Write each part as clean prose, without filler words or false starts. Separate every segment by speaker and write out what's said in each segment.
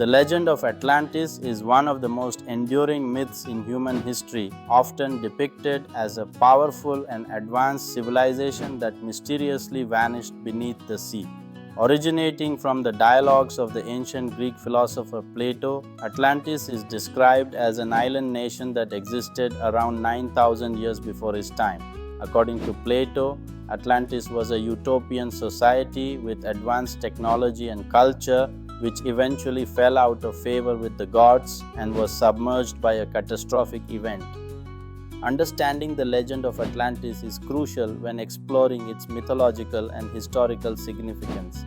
Speaker 1: The legend of Atlantis is one of the most enduring myths in human history, often depicted as a powerful and advanced civilization that mysteriously vanished beneath the sea. Originating from the dialogues of the ancient Greek philosopher Plato, Atlantis is described as an island nation that existed around 9,000 years before his time. According to Plato, Atlantis was a utopian society with advanced technology and culture, which eventually fell out of favor with the gods and was submerged by a catastrophic event. Understanding the legend of Atlantis is crucial when exploring its mythological and historical significance.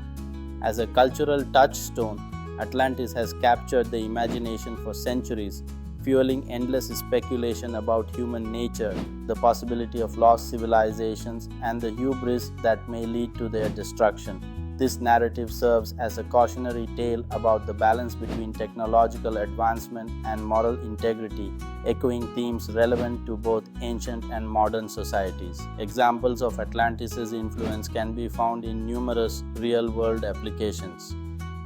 Speaker 1: As a cultural touchstone, Atlantis has captured the imagination for centuries, fueling endless speculation about human nature, the possibility of lost civilizations, and the hubris that may lead to their destruction. This narrative serves as a cautionary tale about the balance between technological advancement and moral integrity, echoing themes relevant to both ancient and modern societies. Examples of Atlantis' influence can be found in numerous real-world applications.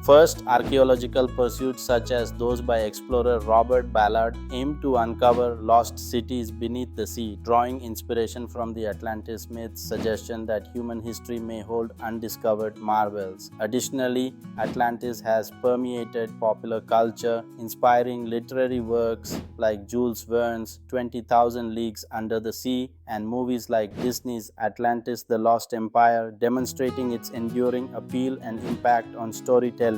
Speaker 1: First, archaeological pursuits such as those by explorer Robert Ballard aim to uncover lost cities beneath the sea, drawing inspiration from the Atlantis myth's suggestion that human history may hold undiscovered marvels. Additionally, Atlantis has permeated popular culture, inspiring literary works like Jules Verne's 20,000 Leagues Under the Sea and movies like Disney's Atlantis: The Lost Empire, demonstrating its enduring appeal and impact on storytelling.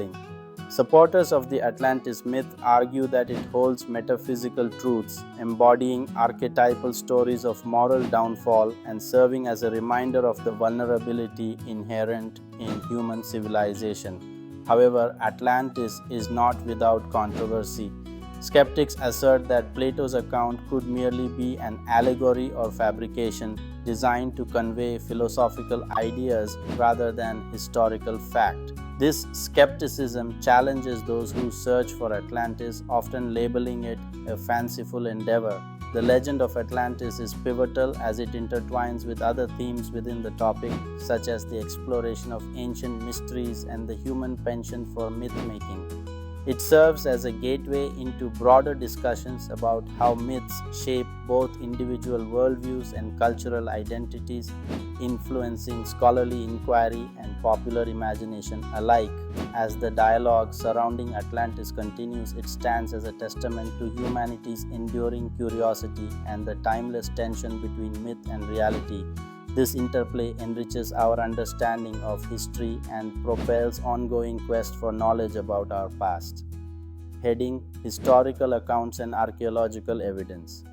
Speaker 1: Supporters of the Atlantis myth argue that it holds metaphysical truths, embodying archetypal stories of moral downfall and serving as a reminder of the vulnerability inherent in human civilization. However, Atlantis is not without controversy. Skeptics assert that Plato's account could merely be an allegory or fabrication designed to convey philosophical ideas rather than historical fact. This skepticism challenges those who search for Atlantis, often labeling it a fanciful endeavor. The legend of Atlantis is pivotal as it intertwines with other themes within the topic, such as the exploration of ancient mysteries and the human penchant for myth-making. It serves as a gateway into broader discussions about how myths shape both individual worldviews and cultural identities, influencing scholarly inquiry and popular imagination alike. As the dialogue surrounding Atlantis continues, it stands as a testament to humanity's enduring curiosity and the timeless tension between myth and reality. This interplay enriches our understanding of history and propels ongoing quest for knowledge about our past. Heading: Historical Accounts and Archaeological Evidence.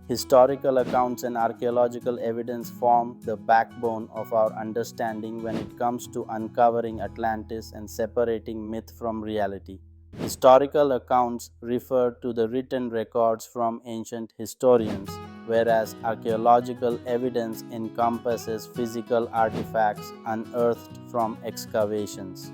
Speaker 1: Historical accounts and archaeological evidence form the backbone of our understanding when it comes to uncovering Atlantis and separating myth from reality. Historical accounts refer to the written records from ancient historians, whereas archaeological evidence encompasses physical artifacts unearthed from excavations.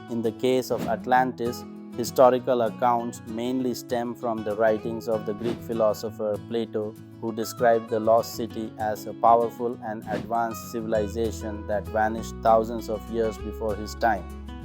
Speaker 1: In the case of Atlantis, historical accounts mainly stem from the writings of the Greek philosopher Plato, who described the lost city as a powerful and advanced civilization that vanished thousands of years before his time.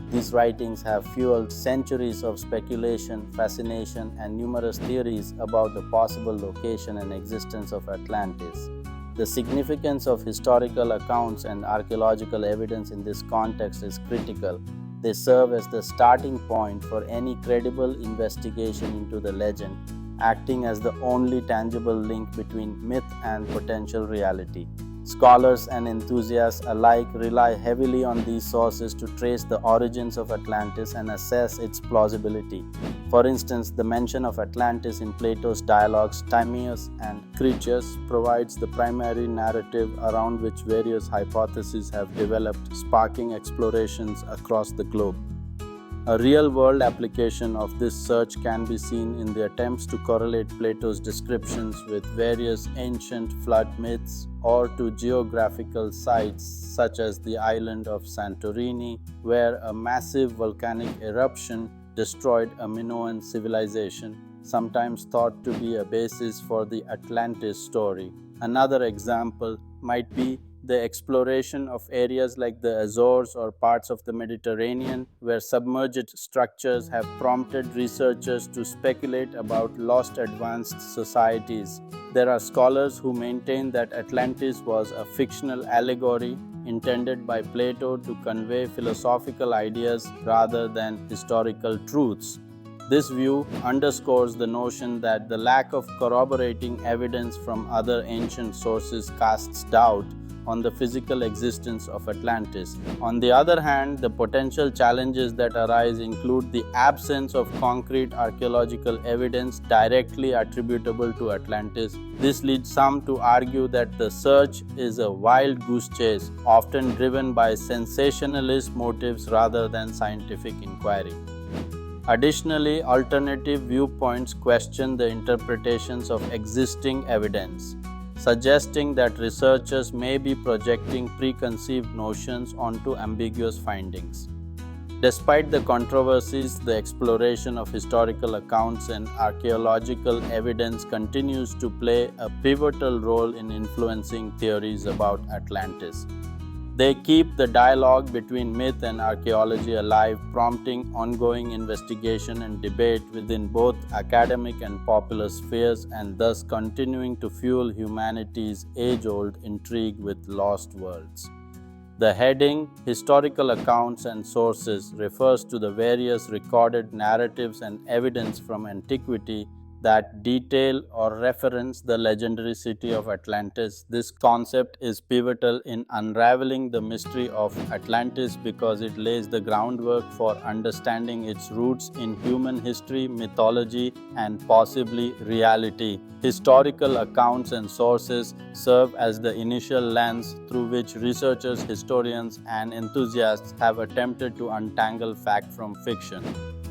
Speaker 1: These writings have fueled centuries of speculation, fascination, and numerous theories about the possible location and existence of Atlantis. The significance of historical accounts and archaeological evidence in this context is critical. They serve as the starting point for any credible investigation into the legend, acting as the only tangible link between myth and potential reality. Scholars and enthusiasts alike rely heavily on these sources to trace the origins of Atlantis and assess its plausibility. For instance, the mention of Atlantis in Plato's dialogues Timaeus and Critias provides the primary narrative around which various hypotheses have developed, sparking explorations across the globe. A real-world application of this search can be seen in the attempts to correlate Plato's descriptions with various ancient flood myths or to geographical sites such as the island of Santorini, where a massive volcanic eruption destroyed a Minoan civilization, sometimes thought to be a basis for the Atlantis story. Another example might be the exploration of areas like the Azores or parts of the Mediterranean where submerged structures have prompted researchers to speculate about lost advanced societies. There are scholars who maintain that Atlantis was a fictional allegory intended by Plato to convey philosophical ideas rather than historical truths. This view underscores the notion that the lack of corroborating evidence from other ancient sources casts doubt on the physical existence of Atlantis. On the other hand, the potential challenges that arise include the absence of concrete archaeological evidence directly attributable to Atlantis. This leads some to argue that the search is a wild goose chase, often driven by sensationalist motives rather than scientific inquiry. Additionally, alternative viewpoints question the interpretations of existing evidence, suggesting that researchers may be projecting preconceived notions onto ambiguous findings. Despite the controversies, the exploration of historical accounts and archaeological evidence continues to play a pivotal role in influencing theories about Atlantis. They keep the dialogue between myth and archaeology alive, prompting ongoing investigation and debate within both academic and popular spheres, and thus continuing to fuel humanity's age-old intrigue with lost worlds. The heading, Historical Accounts and Sources, refers to the various recorded narratives and evidence from antiquity that detail or reference the legendary city of Atlantis. This concept is pivotal in unraveling the mystery of Atlantis because it lays the groundwork for understanding its roots in human history, mythology, and possibly reality. Historical accounts and sources serve as the initial lens through which researchers, historians, and enthusiasts have attempted to untangle fact from fiction.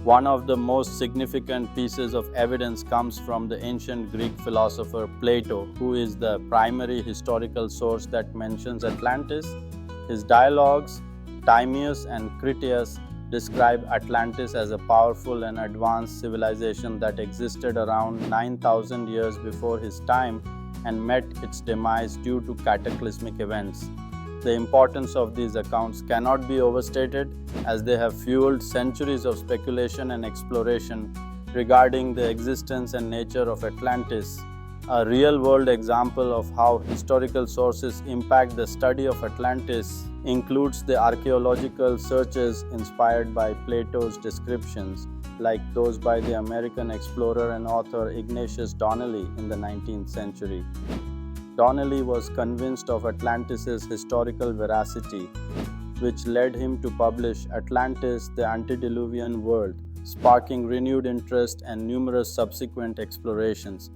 Speaker 1: One of the most significant pieces of evidence comes from the ancient Greek philosopher Plato, who is the primary historical source that mentions Atlantis. His dialogues, Timaeus and Critias, describe Atlantis as a powerful and advanced civilization that existed around 9,000 years before his time and met its demise due to cataclysmic events. The importance of these accounts cannot be overstated, as they have fueled centuries of speculation and exploration regarding the existence and nature of Atlantis. A real-world example of how historical sources impact the study of Atlantis includes the archaeological searches inspired by Plato's descriptions, like those by the American explorer and author Ignatius Donnelly in the 19th century. Donnelly was convinced of Atlantis' historical veracity, which led him to publish Atlantis, the Antediluvian World, sparking renewed interest and numerous subsequent explorations.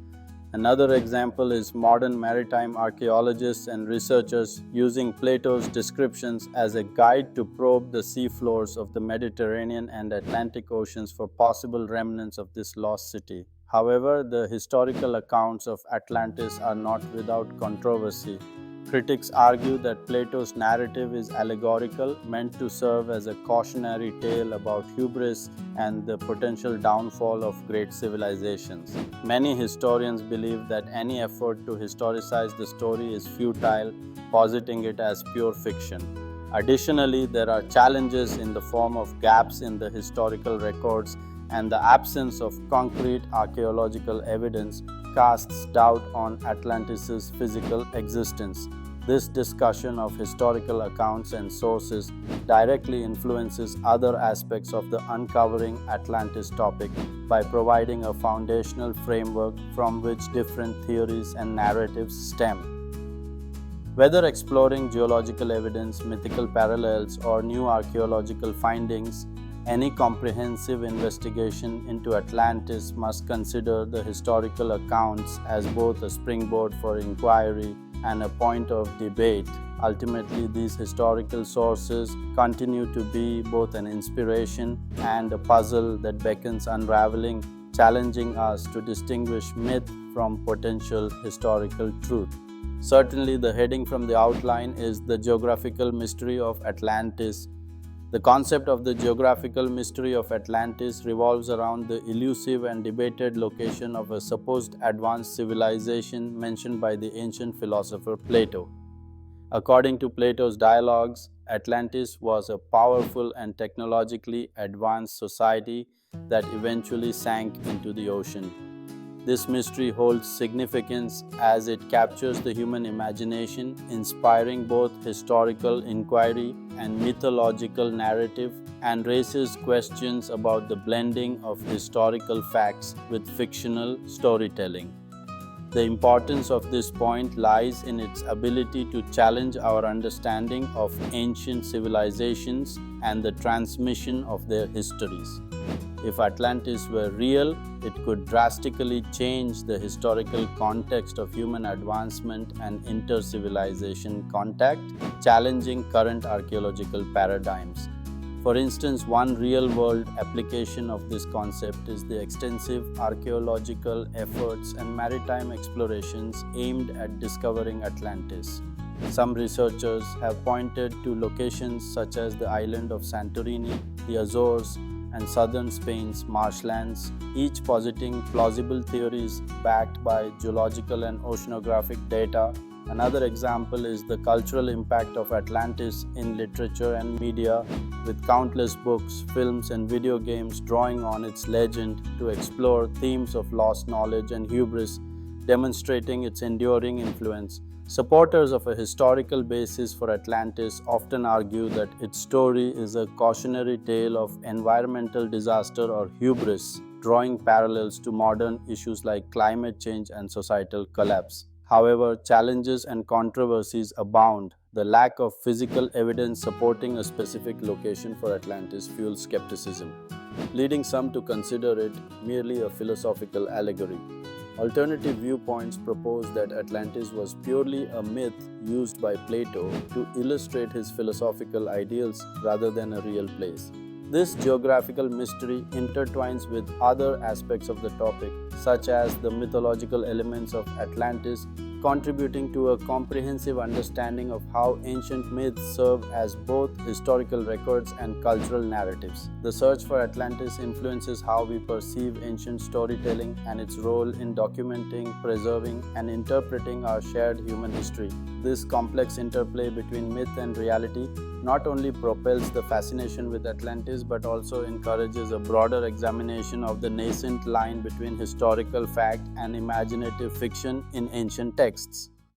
Speaker 1: Another example is modern maritime archaeologists and researchers using Plato's descriptions as a guide to probe the seafloors of the Mediterranean and Atlantic Oceans for possible remnants of this lost city. However, the historical accounts of Atlantis are not without controversy. Critics argue that Plato's narrative is allegorical, meant to serve as a cautionary tale about hubris and the potential downfall of great civilizations. Many historians believe that any effort to historicize the story is futile, positing it as pure fiction. Additionally, there are challenges in the form of gaps in the historical records, and the absence of concrete archaeological evidence casts doubt on Atlantis' physical existence. This discussion of historical accounts and sources directly influences other aspects of the uncovering Atlantis topic by providing a foundational framework from which different theories and narratives stem. Whether exploring geological evidence, mythical parallels, or new archaeological findings, any comprehensive investigation into Atlantis must consider the historical accounts as both a springboard for inquiry and a point of debate. Ultimately, these historical sources continue to be both an inspiration and a puzzle that beckons unraveling, challenging us to distinguish myth from potential historical truth. Certainly, the heading from the outline is The Geographical Mystery of Atlantis. The concept of the geographical mystery of Atlantis revolves around the elusive and debated location of a supposed advanced civilization mentioned by the ancient philosopher Plato. According to Plato's dialogues, Atlantis was a powerful and technologically advanced society that eventually sank into the ocean. This mystery holds significance as it captures the human imagination, inspiring both historical inquiry and mythological narrative, and raises questions about the blending of historical facts with fictional storytelling. The importance of this point lies in its ability to challenge our understanding of ancient civilizations and the transmission of their histories. If Atlantis were real, it could drastically change the historical context of human advancement and inter-civilization contact, challenging current archaeological paradigms. For instance, one real-world application of this concept is the extensive archaeological efforts and maritime explorations aimed at discovering Atlantis. Some researchers have pointed to locations such as the island of Santorini, the Azores, and southern Spain's marshlands, each positing plausible theories backed by geological and oceanographic data. Another example is the cultural impact of Atlantis in literature and media, with countless books, films, and video games drawing on its legend to explore themes of lost knowledge and hubris, demonstrating its enduring influence. Supporters of a historical basis for Atlantis often argue that its story is a cautionary tale of environmental disaster or hubris, drawing parallels to modern issues like climate change and societal collapse. However, challenges and controversies abound. The lack of physical evidence supporting a specific location for Atlantis fuels skepticism, leading some to consider it merely a philosophical allegory. Alternative viewpoints propose that Atlantis was purely a myth used by Plato to illustrate his philosophical ideals rather than a real place. This geographical mystery intertwines with other aspects of the topic, such as the mythological elements of Atlantis, contributing to a comprehensive understanding of how ancient myths serve as both historical records and cultural narratives. The search for Atlantis influences how we perceive ancient storytelling and its role in documenting, preserving, and interpreting our shared human history. This complex interplay between myth and reality not only propels the fascination with Atlantis but also encourages a broader examination of the nascent line between historical fact and imaginative fiction in ancient texts.